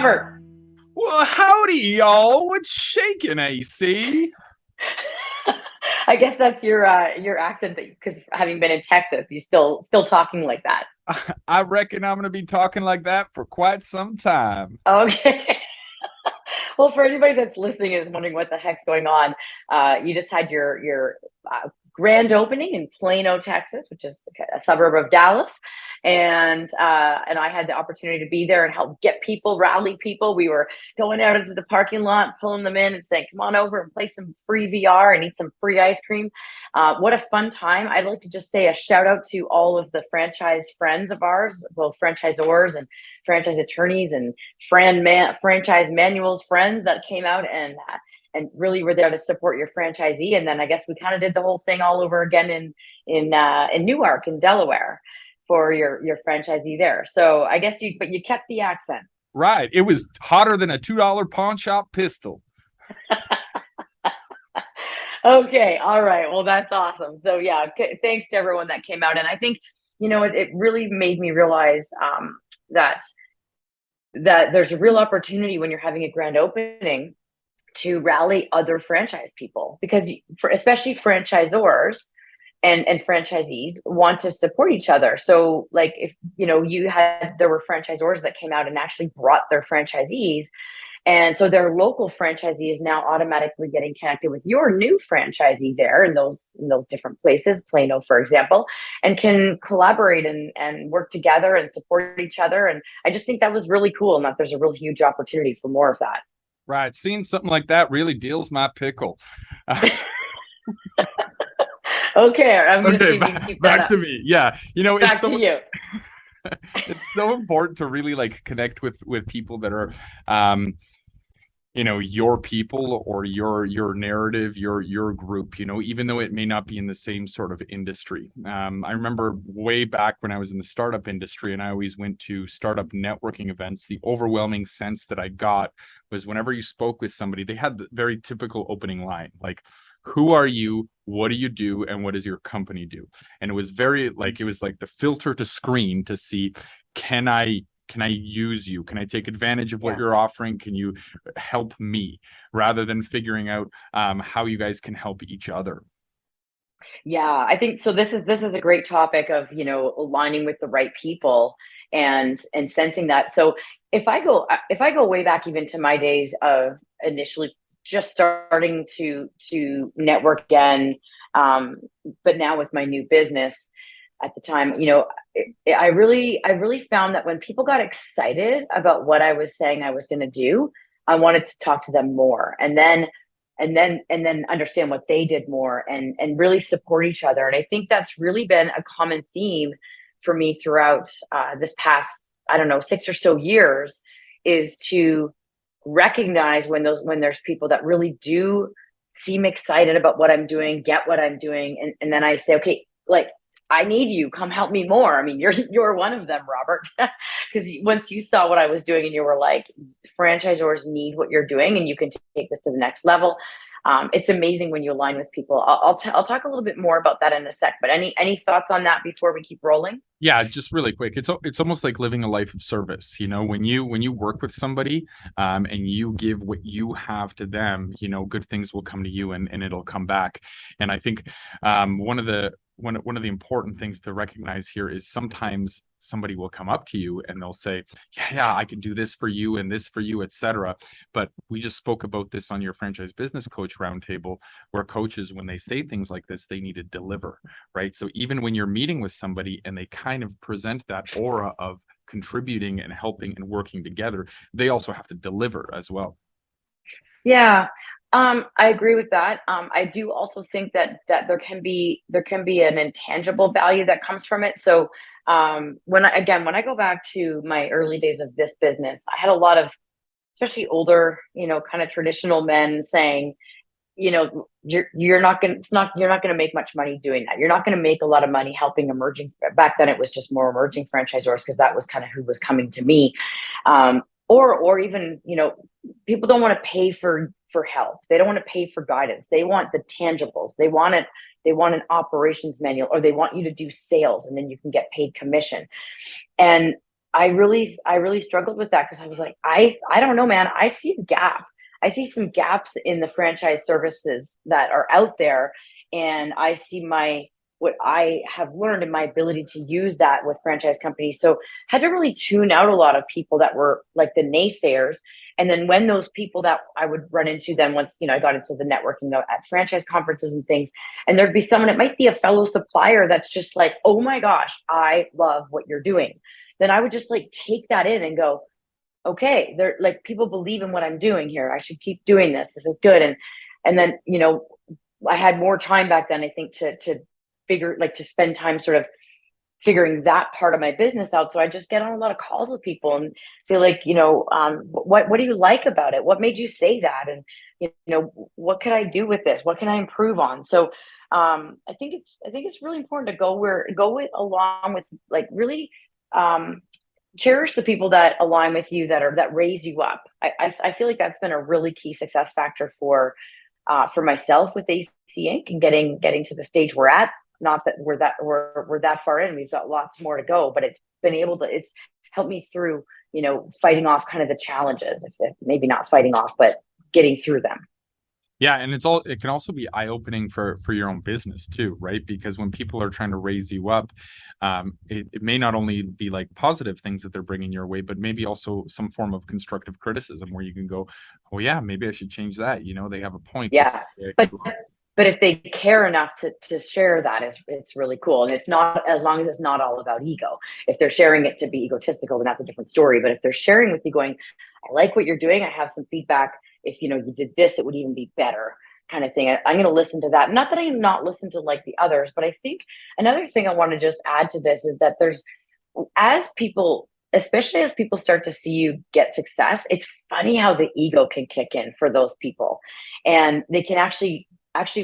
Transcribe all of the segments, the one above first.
Robert. Well, howdy, y'all. What's shaking, AC? I guess that's your accent because having been in Texas, you still talking like that. I reckon I'm going to be talking like that for quite some time. Okay. Well, for anybody that's listening and is wondering what the heck's going on, you just had your grand opening in Plano, Texas, which is a suburb of Dallas, and I had the opportunity to be there and help get people, rally people. We were going out into the parking lot, pulling them in, and saying, "Come on over and play some free VR and eat some free ice cream." What a fun time! I'd like to just say a shout out to all of the franchise friends of ours, both franchisors and franchise attorneys and franchise manuals friends that came out and really were there to support your franchisee. And then I guess we kind of did the whole thing all over again in Newark in Delaware for your franchisee there. So I guess you kept the accent. Right. It was hotter than a $2 pawn shop pistol. Okay. All right. Well, that's awesome. So yeah, thanks to everyone that came out. And I think, it really made me realize that there's a real opportunity when you're having a grand opening to rally other franchise people, because especially franchisors and franchisees want to support each other. So like if there were franchisors that came out and actually brought their franchisees, and so their local franchisee is now automatically getting connected with your new franchisee there in those different places, Plano, for example, and can collaborate and work together and support each other. And I just think that was really cool, and that there's a real huge opportunity for more of that. Right. Seeing something like that really deals my pickle. Okay, I'm going to see if you can keep that back to me. Yeah. Back to you. It's so important to really connect with people that are your people or your narrative, your group, even though it may not be in the same sort of industry. I remember way back when I was in the startup industry and I always went to startup networking events, the overwhelming sense that I got was whenever you spoke with somebody, they had the very typical opening line, like, who are you? What do you do? And what does your company do? And it was very it was like the filter to screen to see, can I use you? Can I take advantage of what you're offering? Can you help me? Rather than figuring out how you guys can help each other. Yeah, I think so. This is a great topic of, aligning with the right people and sensing that. So if I go way back even to my days of initially just starting to network again, but now with my new business at the time, I really found that when people got excited about what I was saying I was going to do, I wanted to talk to them more, and then understand what they did more, and really support each other. And I think that's really been a common theme for me throughout this past, I don't know, 6 or so years, is to recognize when there's people that really do seem excited about what I'm doing, get what I'm doing, and then I say, okay, I need you, come help me more. I mean, you're one of them, Robert, because once you saw what I was doing and you were like, franchisors need what you're doing and you can take this to the next level. It's amazing when you align with people. I'll talk a little bit more about that in a sec, but any thoughts on that before we keep rolling? Yeah, just really quick. It's almost like living a life of service. When you work with somebody and you give what you have to them, good things will come to you and it'll come back. And I think one of the important things to recognize here is sometimes somebody will come up to you and they'll say, yeah, I can do this for you and this for you, etc. But we just spoke about this on your franchise business coach roundtable, where coaches, when they say things like this, they need to deliver, right? So even when you're meeting with somebody and they kind of present that aura of contributing and helping and working together, they also have to deliver as well. Yeah. I agree with that. I do also think that there can be an intangible value that comes from it. So when I go back to my early days of this business, I had a lot of, especially older, kind of traditional men saying, you're not going to make much money doing that. You're not going to make a lot of money helping emerging. Back then, it was just more emerging franchisors, because that was kind of who was coming to me. Or even, people don't want to pay for help. They don't want to pay for guidance. They want the tangibles. They want an operations manual, or they want you to do sales and then you can get paid commission. And I really struggled with that because I was like, I don't know, man. I see a gap. I see some gaps in the franchise services that are out there, and I see what I have learned in my ability to use that with franchise companies. So had to really tune out a lot of people that were like the naysayers. And then when those people that I would run into, then once I got into the networking at franchise conferences and things, and there'd be someone, it might be a fellow supplier that's just like, oh my gosh, I love what you're doing. Then I would just like take that in and go, okay, they're like, people believe in what I'm doing here. I should keep doing this. This is good. And then, I had more time back then, I think, to figure, like, to spend time sort of figuring that part of my business out. So I just get on a lot of calls with people and say, like, what do you like about it? What made you say that? And, what can I do with this? What can I improve on? So I think it's really important to along with, like, really cherish the people that align with you, that raise you up. I feel like that's been a really key success factor for myself with AC Inc. and getting to the stage we're at. Not that we're that far in. We've got lots more to go, but it's helped me through, fighting off kind of the challenges. If maybe not fighting off, but getting through them. Yeah, and it can also be eye-opening for your own business too, right? Because when people are trying to raise you up, it may not only be like positive things that they're bringing your way, but maybe also some form of constructive criticism where you can go, oh yeah, maybe I should change that. They have a point. Yeah, but if they care enough to share that, it's really cool. And it's not, as long as it's not all about ego. If they're sharing it to be egotistical, then that's a different story. But if they're sharing with you going, I like what you're doing, I have some feedback, if you did this, it would even be better, kind of thing. I'm going to listen to that. Not that I not listen to like the others, but I think another thing I want to just add to this is that especially as people start to see you get success, it's funny how the ego can kick in for those people, and they can actually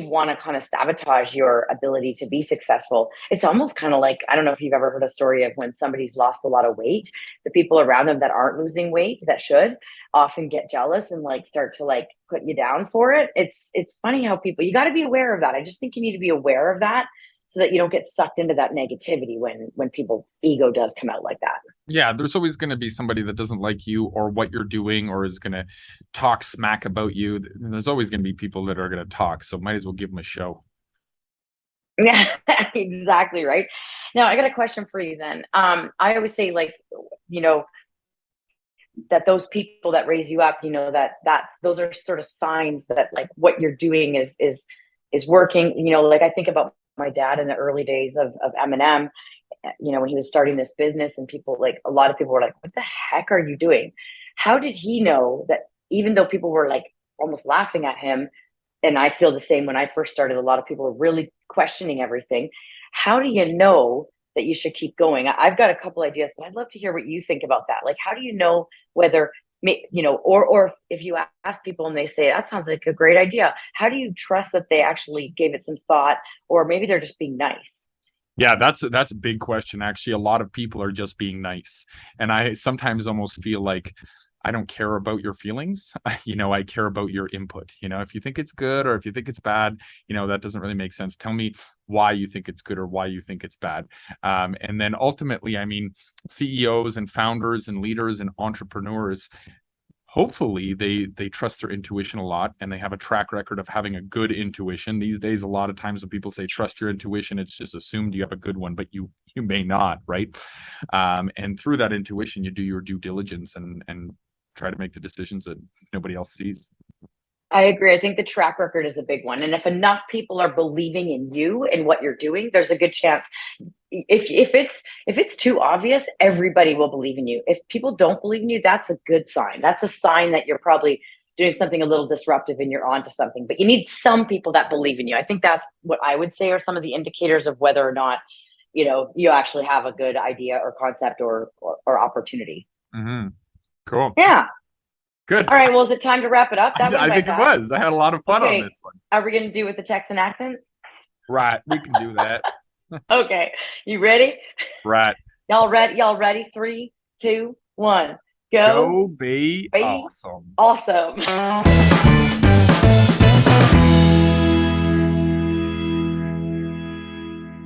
want to kind of sabotage your ability to be successful. It's almost kind of like, I don't know if you've ever heard a story of when somebody's lost a lot of weight, the people around them that aren't losing weight, that should, often get jealous and like start to like put you down for it. It's funny how you got to be aware of that. I just think you need to be aware of that so that you don't get sucked into that negativity when people's ego does come out like that. Yeah, there's always going to be somebody that doesn't like you or what you're doing or is going to talk smack about you. There's always going to be people that are going to talk, so might as well give them a show. Yeah, exactly right. Now, I got a question for you then. I always say, like, that those people that raise you up, those are sort of signs that like what you're doing is working. Like I think about my dad in the early days of M&M, when he was starting this business, and a lot of people were like, what the heck are you doing? How did he know that, even though people were like almost laughing at him? And I feel the same. When I first started, a lot of people were really questioning everything. How do you know that you should keep going? I've got a couple ideas, but I'd love to hear what you think about that. Like, how do you know whether, or if you ask people and they say, that sounds like a great idea, how do you trust that they actually gave it some thought, or maybe they're just being nice? Yeah, that's a big question. Actually, a lot of people are just being nice. And I sometimes almost feel like I don't care about your feelings. I care about your input. If you think it's good or if you think it's bad, that doesn't really make sense. Tell me why you think it's good or why you think it's bad. And then ultimately, I mean, CEOs and founders and leaders and entrepreneurs, hopefully they trust their intuition a lot, and they have a track record of having a good intuition. These days, a lot of times when people say trust your intuition, it's just assumed you have a good one, but you may not, right? And through that intuition, you do your due diligence and try to make the decisions that nobody else sees. I agree. I think the track record is a big one. And if enough people are believing in you and what you're doing, there's a good chance. If it's too obvious, everybody will believe in you. If people don't believe in you, that's a good sign. That's a sign that you're probably doing something a little disruptive and you're onto something. But you need some people that believe in you. I think that's what I would say are some of the indicators of whether or not, you actually have a good idea or concept or opportunity. Mm-hmm. Cool. Yeah. Good. All right. Well, is it time to wrap it up? I think it was. I had a lot of fun on this one. Are we going to do it with the Texan accent? Right. We can do that. Okay. You ready? Right. Y'all ready? 3, 2, 1. Go be awesome. Awesome.